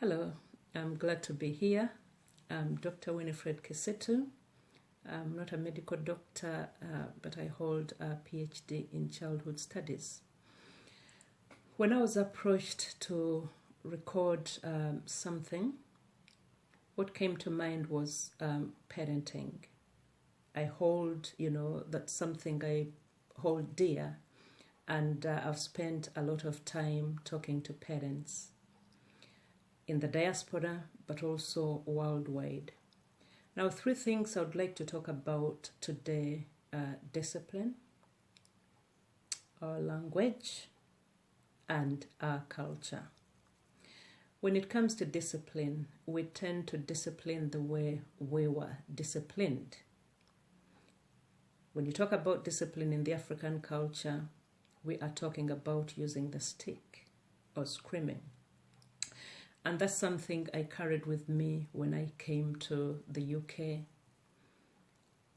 Hello, I'm glad to be here. I'm Dr. Winifred Kisitu. I'm not a medical doctor, but I hold a PhD in childhood studies. When I was approached to record something, what came to mind was parenting. I hold, that's something I hold dear, and I've spent a lot of time talking to parents in the diaspora, but also worldwide. Now, three things I would like to talk about today: discipline, our language, and our culture. When it comes to discipline, we tend to discipline the way we were disciplined. When you talk about discipline in the African culture, we are talking about using the stick or screaming. And that's something I carried with me when I came to the UK.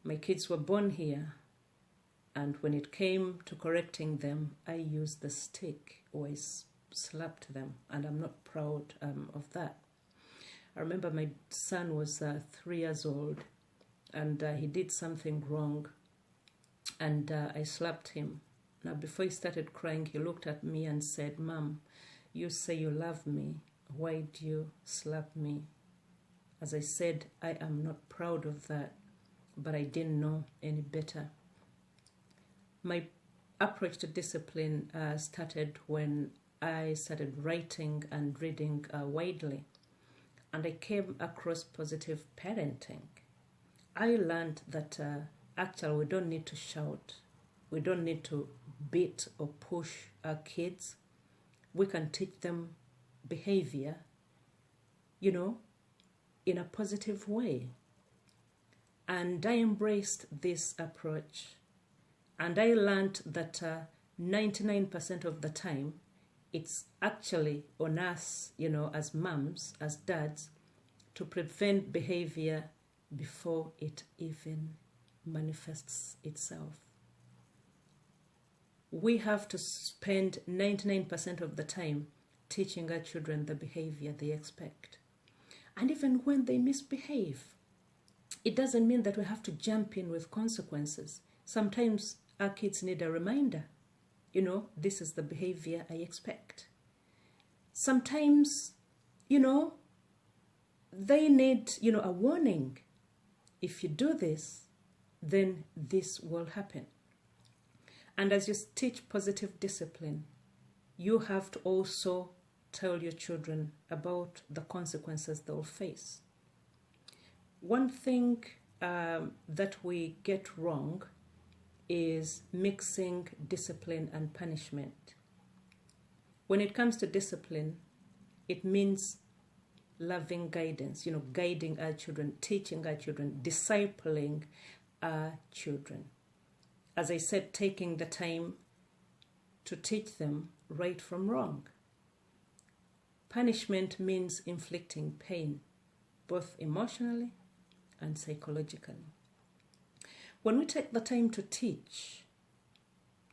My kids were born here, and when it came to correcting them, I used the stick or I slapped them, and I'm not proud of that. I remember my son was 3 years old, and he did something wrong, and I slapped him. Now, before he started crying, he looked at me and said, "Mom, you say you love me. Why do you slap me?" As I said, I am not proud of that, but I didn't know any better. My approach to discipline started when I started writing and reading widely, and I came across positive parenting. I learned that actually we don't need to shout, we don't need to beat or push our kids. We can teach them behavior, in a positive way. And I embraced this approach, and I learned that 99% of the time, it's actually on us, as moms, as dads, to prevent behavior before it even manifests itself. We have to spend 99% of the time teaching our children the behavior they expect. And even when they misbehave, it doesn't mean that we have to jump in with consequences. Sometimes our kids need a reminder, this is the behavior I expect. Sometimes, they need, a warning. If you do this, then this will happen. And as you teach positive discipline, you have to also tell your children about the consequences they'll face. One thing that we get wrong is mixing discipline and punishment. When it comes to discipline, it means loving guidance, guiding our children, teaching our children, discipling our children. As I said, taking the time to teach them right from wrong. Punishment means inflicting pain, both emotionally and psychologically. When we take the time to teach,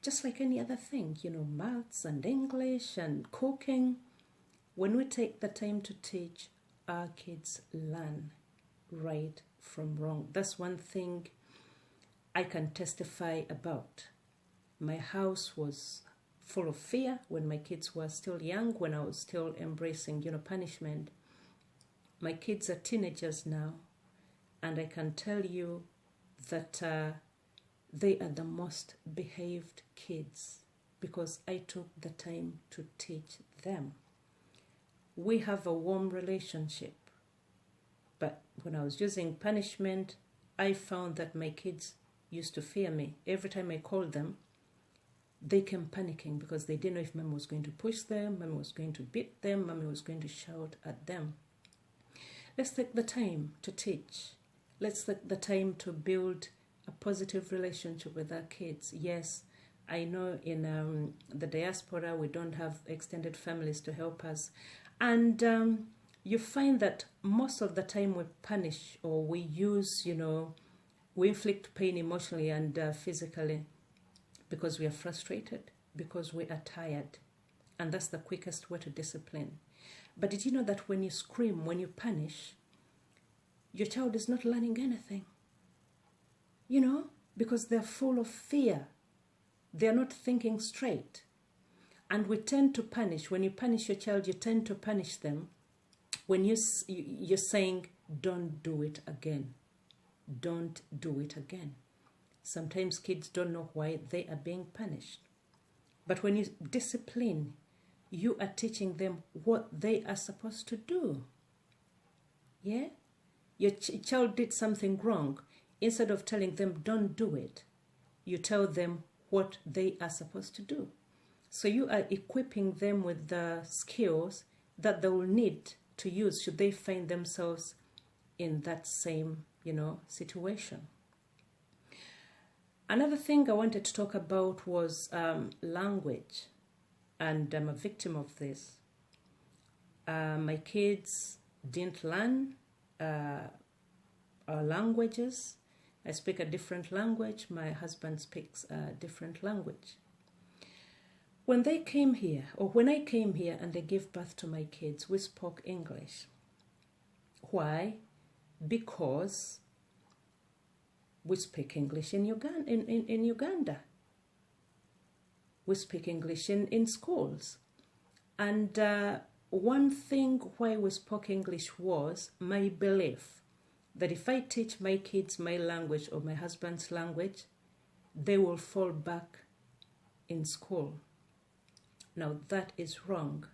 just like any other thing, maths and English and cooking, when we take the time to teach, our kids learn right from wrong. That's one thing I can testify about. My house was full of fear when my kids were still young, when I was still embracing, punishment. My kids are teenagers now, and I can tell you that they are the most behaved kids because I took the time to teach them. We have a warm relationship, but when I was using punishment, I found that my kids used to fear me. Every time I called them, they came panicking because they didn't know if Mommy was going to push them, Mommy was going to beat them, Mommy was going to shout at them. Let's take the time to teach. Let's take the time to build a positive relationship with our kids. Yes, I know in the diaspora we don't have extended families to help us. And you find that most of the time we punish or we use, we inflict pain emotionally and physically because we are frustrated, because we are tired. And that's the quickest way to discipline. But did you know that when you scream, when you punish, your child is not learning anything? You know, because they're full of fear. They're not thinking straight. And we tend to punish. When you punish your child, you tend to punish them when you're saying, don't do it again. Don't do it again. Sometimes kids don't know why they are being punished. But when you discipline, you are teaching them what they are supposed to do. Yeah? Your child did something wrong. Instead of telling them, don't do it, you tell them what they are supposed to do. So you are equipping them with the skills that they will need to use should they find themselves in that same, situation. Another thing I wanted to talk about was language. And I'm a victim of this. My kids didn't learn our languages. I speak a different language. My husband speaks a different language. When they came here, or when I came here and I gave birth to my kids, we spoke English. Why? Because we speak English in Uganda. We speak English in schools. And one thing why we spoke English was my belief that if I teach my kids my language or my husband's language, they will fall back in school. Now that is wrong,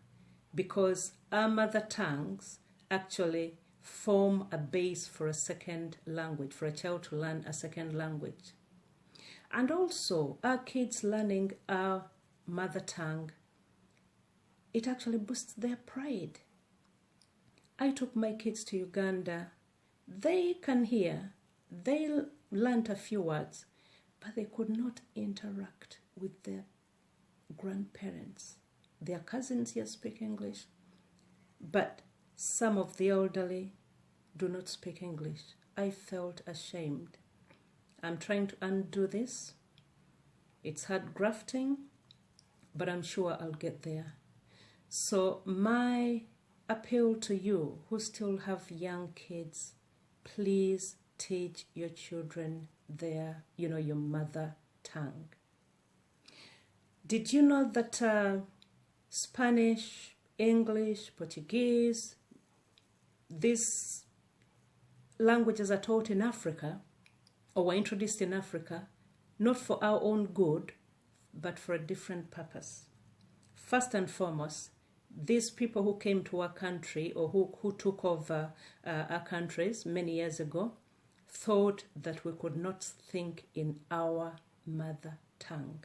because our mother tongues actually form a base for a second language, for a child to learn a second language. And also, our kids learning our mother tongue, it actually boosts their pride. I took my kids to Uganda. They can hear, they learned a few words, but they could not interact with their grandparents. Their cousins here speak English, but some of the elderly do not speak English. I felt ashamed. I'm trying to undo this. It's hard grafting, but I'm sure I'll get there. So my appeal to you who still have young kids, please teach your children their, your mother tongue. Did you know that Spanish, English, Portuguese, these languages are taught in Africa, or were introduced in Africa, not for our own good, but for a different purpose. First and foremost, these people who came to our country, or who took over our countries many years ago, thought that we could not think in our mother tongue.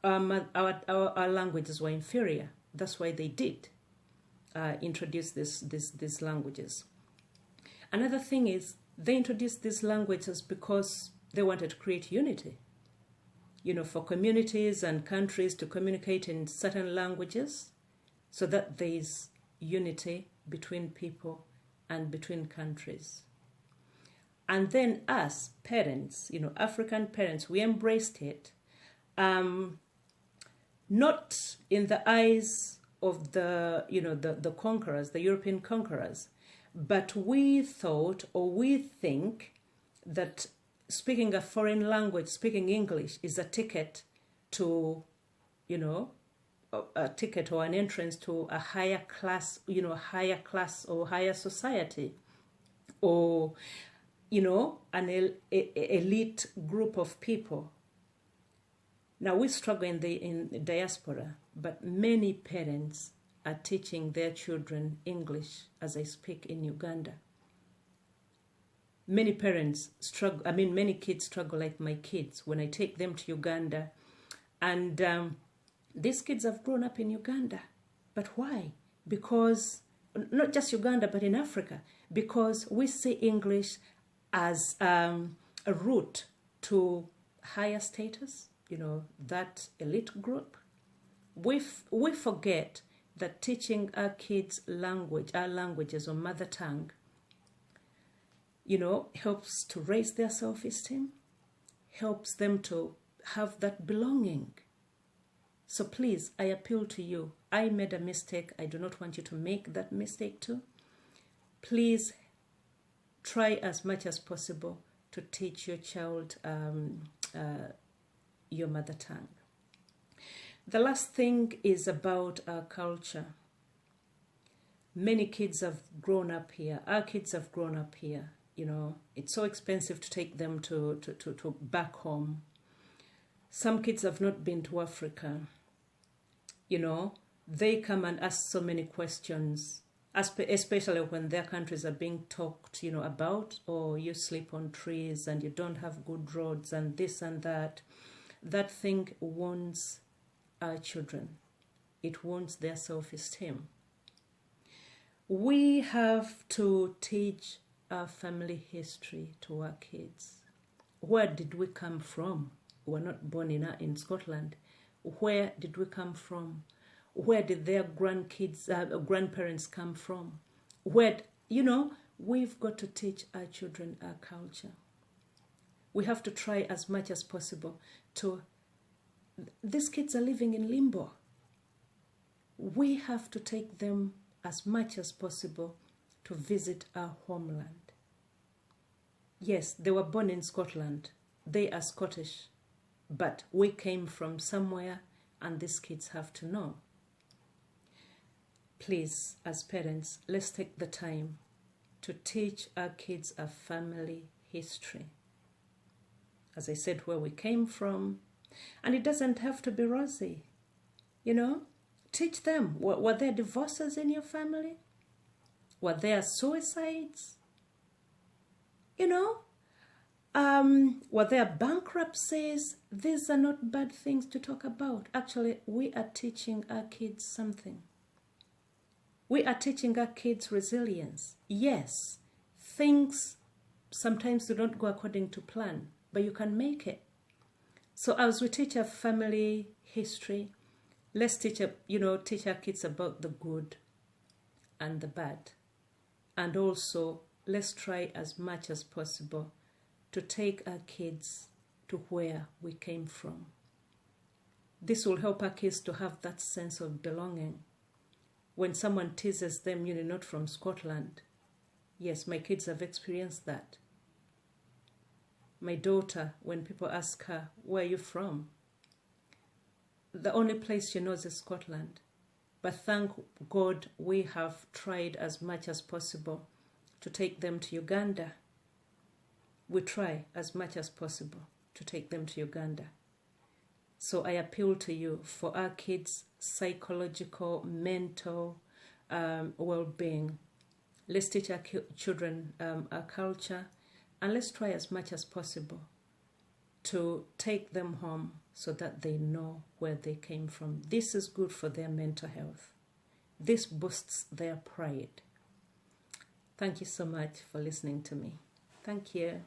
Our languages were inferior. That's why they did introduce these languages. Another thing is, they introduced these languages because they wanted to create unity. For communities and countries to communicate in certain languages so that there is unity between people and between countries. And then us, parents, African parents, we embraced it, not in the eyes of the conquerors, the European conquerors, but we thought, or we think, that speaking a foreign language, speaking English, is a ticket to, a ticket or an entrance to a higher class, or higher society, or, an elite group of people. Now, we struggle in the diaspora, but many parents are teaching their children English as I speak in Uganda. Many parents struggle, many kids struggle like my kids when I take them to Uganda. And these kids have grown up in Uganda. But why? Because, not just Uganda, but in Africa, because we see English as a route to higher status, that elite group. We forget that teaching our kids our languages or mother tongue, helps to raise their self-esteem, helps them to have that belonging. So please, I appeal to you. I made a mistake. I do not want you to make that mistake too. Please try as much as possible to teach your child your mother tongue. The last thing is about our culture. Many kids have grown up here. Our kids have grown up here. You know, it's so expensive to take them to back home. Some kids have not been to Africa. You know, they come and ask so many questions, especially when their countries are being talked, you know, about, or you sleep on trees and you don't have good roads and this and that. That thing wounds our children. It wounds their self-esteem. We have to teach our family history to our kids. Where did we come from? We were not born in Scotland. Where did we come from? Where did their grandparents come from? Where, you know, we've got to teach our children our culture. We have to try as much as possible to... These kids are living in limbo. We have to take them as much as possible to visit our homeland. Yes, they were born in Scotland. They are Scottish. But we came from somewhere, and these kids have to know. Please, as parents, let's take the time to teach our kids our family history. As I said, where we came from. And it doesn't have to be rosy. You know, teach them. Were there divorces in your family? Were there suicides? You know, were there bankruptcies? These are not bad things to talk about. Actually, we are teaching our kids something. We are teaching our kids resilience. Yes, things sometimes do not go according to plan, but you can make it. So as we teach our family history, let's teach our kids about the good and the bad. And also, let's try as much as possible to take our kids to where we came from. This will help our kids to have that sense of belonging. When someone teases them, you're not from Scotland. Yes, my kids have experienced that. My daughter, when people ask her, where are you from? The only place she knows is Scotland. But thank God we have tried as much as possible to take them to Uganda. We try as much as possible to take them to Uganda. So I appeal to you for our kids' psychological, mental well-being. Let's teach our children our culture, and let's try as much as possible to take them home so that they know where they came from. This is good for their mental health. This boosts their pride. Thank you so much for listening to me. Thank you.